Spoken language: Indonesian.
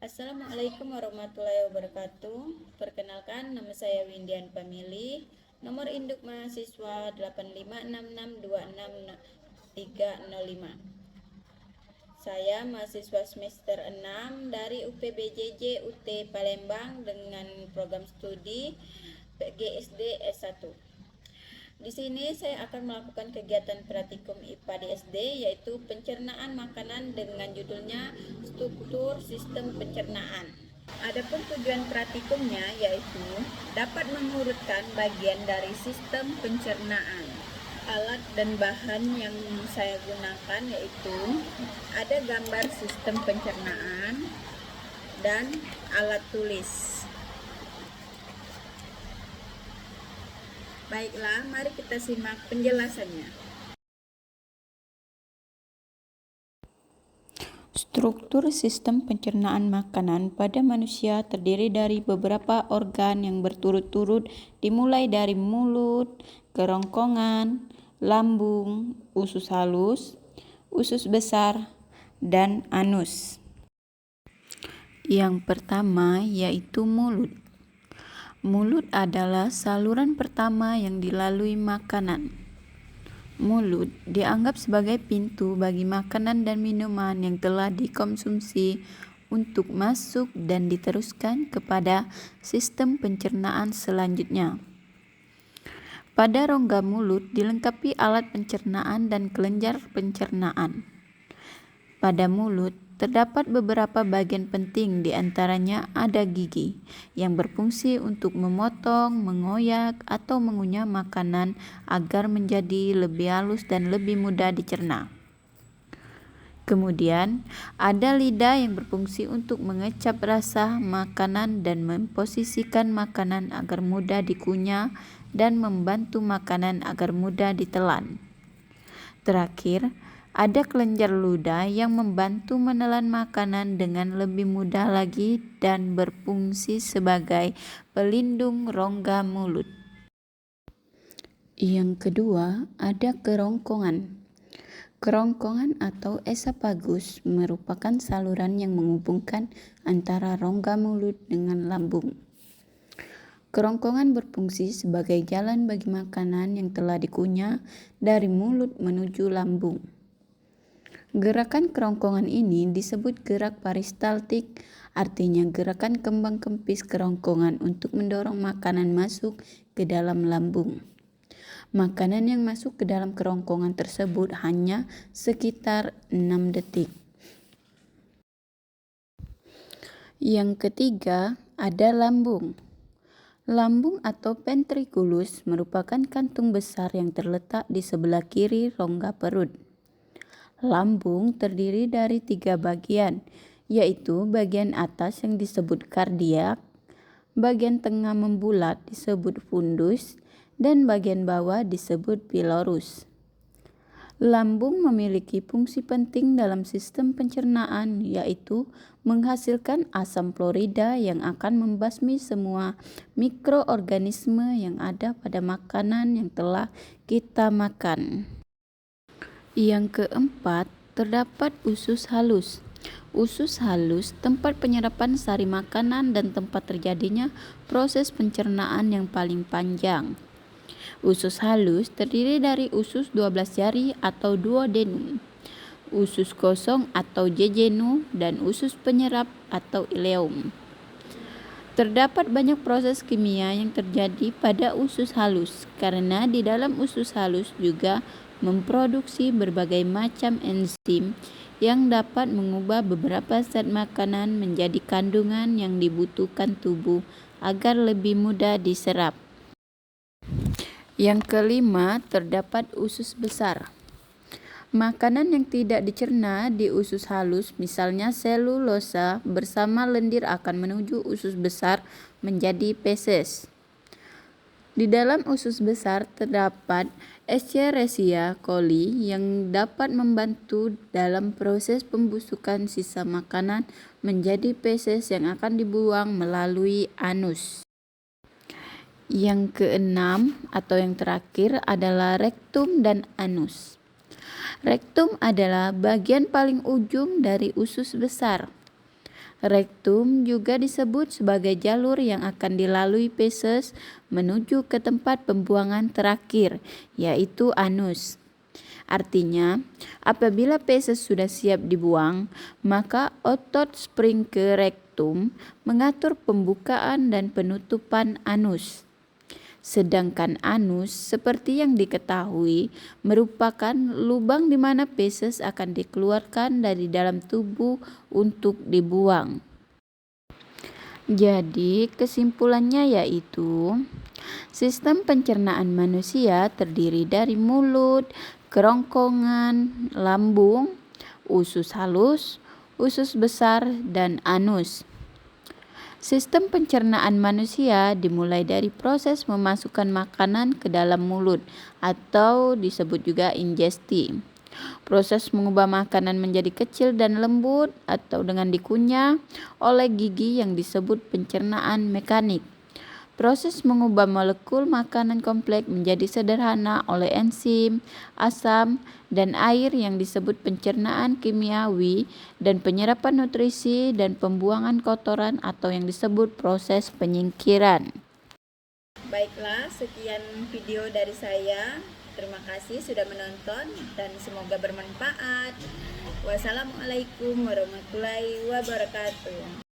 Assalamualaikum warahmatullahi wabarakatuh. Perkenalkan, nama saya Windian Pamili. Nomor induk mahasiswa 8566260305. Saya mahasiswa semester 6 dari UPBJJ UT Palembang dengan program studi PGSD S1. Di sini saya akan melakukan kegiatan praktikum IPA di SD, yaitu pencernaan makanan dengan judulnya struktur sistem pencernaan. Adapun tujuan praktikumnya yaitu dapat mengurutkan bagian dari sistem pencernaan. Alat dan bahan yang saya gunakan yaitu ada gambar sistem pencernaan dan alat tulis. Baiklah, mari kita simak penjelasannya. Struktur sistem pencernaan makanan pada manusia terdiri dari beberapa organ yang berturut-turut dimulai dari mulut, kerongkongan, lambung, usus halus, usus besar, dan anus. Yang pertama yaitu mulut. Mulut adalah saluran pertama yang dilalui makanan. Mulut dianggap sebagai pintu bagi makanan dan minuman yang telah dikonsumsi untuk masuk dan diteruskan kepada sistem pencernaan selanjutnya. Pada rongga mulut dilengkapi alat pencernaan dan kelenjar pencernaan. Pada mulut terdapat beberapa bagian penting, di antaranya ada gigi yang berfungsi untuk memotong, mengoyak, atau mengunyah makanan agar menjadi lebih halus dan lebih mudah dicerna. Kemudian ada lidah yang berfungsi untuk mengecap rasa makanan dan memposisikan makanan agar mudah dikunyah dan membantu makanan agar mudah ditelan. Terakhir, ada kelenjar ludah yang membantu menelan makanan dengan lebih mudah lagi dan berfungsi sebagai pelindung rongga mulut. Yang kedua, ada kerongkongan. Kerongkongan atau esofagus merupakan saluran yang menghubungkan antara rongga mulut dengan lambung. Kerongkongan berfungsi sebagai jalan bagi makanan yang telah dikunyah dari mulut menuju lambung. Gerakan kerongkongan ini disebut gerak peristaltik, artinya gerakan kembang kempis kerongkongan untuk mendorong makanan masuk ke dalam lambung. Makanan yang masuk ke dalam kerongkongan tersebut hanya sekitar 6 detik. Yang ketiga, ada lambung. Lambung atau ventriculus merupakan kantung besar yang terletak di sebelah kiri rongga perut. Lambung terdiri dari 3 bagian, yaitu bagian atas yang disebut kardiak, bagian tengah membulat disebut fundus, dan bagian bawah disebut pilorus. Lambung memiliki fungsi penting dalam sistem pencernaan, yaitu menghasilkan asam klorida yang akan membasmi semua mikroorganisme yang ada pada makanan yang telah kita makan. Yang keempat, terdapat usus halus. Usus halus tempat penyerapan sari makanan dan tempat terjadinya proses pencernaan yang paling panjang. Usus halus terdiri dari usus 12 jari atau duodenum, usus kosong atau jejunum, dan usus penyerap atau ileum. Terdapat banyak proses kimia yang terjadi pada usus halus, karena di dalam usus halus juga memproduksi berbagai macam enzim yang dapat mengubah beberapa zat makanan menjadi kandungan yang dibutuhkan tubuh agar lebih mudah diserap. Yang kelima, terdapat usus besar. Makanan yang tidak dicerna di usus halus, misalnya selulosa, bersama lendir akan menuju usus besar menjadi feses. Di dalam usus besar terdapat Escherichia coli yang dapat membantu dalam proses pembusukan sisa makanan menjadi feses yang akan dibuang melalui anus. Yang keenam atau yang terakhir adalah rektum dan anus. Rektum adalah bagian paling ujung dari usus besar. Rektum juga disebut sebagai jalur yang akan dilalui feses menuju ke tempat pembuangan terakhir, yaitu anus. Artinya, apabila feses sudah siap dibuang, maka otot sphincter rektum mengatur pembukaan dan penutupan anus. Sedangkan anus, seperti yang diketahui, merupakan lubang di mana feses akan dikeluarkan dari dalam tubuh untuk dibuang. Jadi, kesimpulannya yaitu sistem pencernaan manusia terdiri dari mulut, kerongkongan, lambung, usus halus, usus besar, dan anus. Sistem pencernaan manusia dimulai dari proses memasukkan makanan ke dalam mulut atau disebut juga ingesti. Proses mengubah makanan menjadi kecil dan lembut atau dengan dikunyah oleh gigi yang disebut pencernaan mekanik. Proses mengubah molekul makanan kompleks menjadi sederhana oleh enzim, asam, dan air yang disebut pencernaan kimiawi, dan penyerapan nutrisi dan pembuangan kotoran atau yang disebut proses penyingkiran. Baiklah, sekian video dari saya. Terima kasih sudah menonton dan semoga bermanfaat. Wassalamualaikum warahmatullahi wabarakatuh.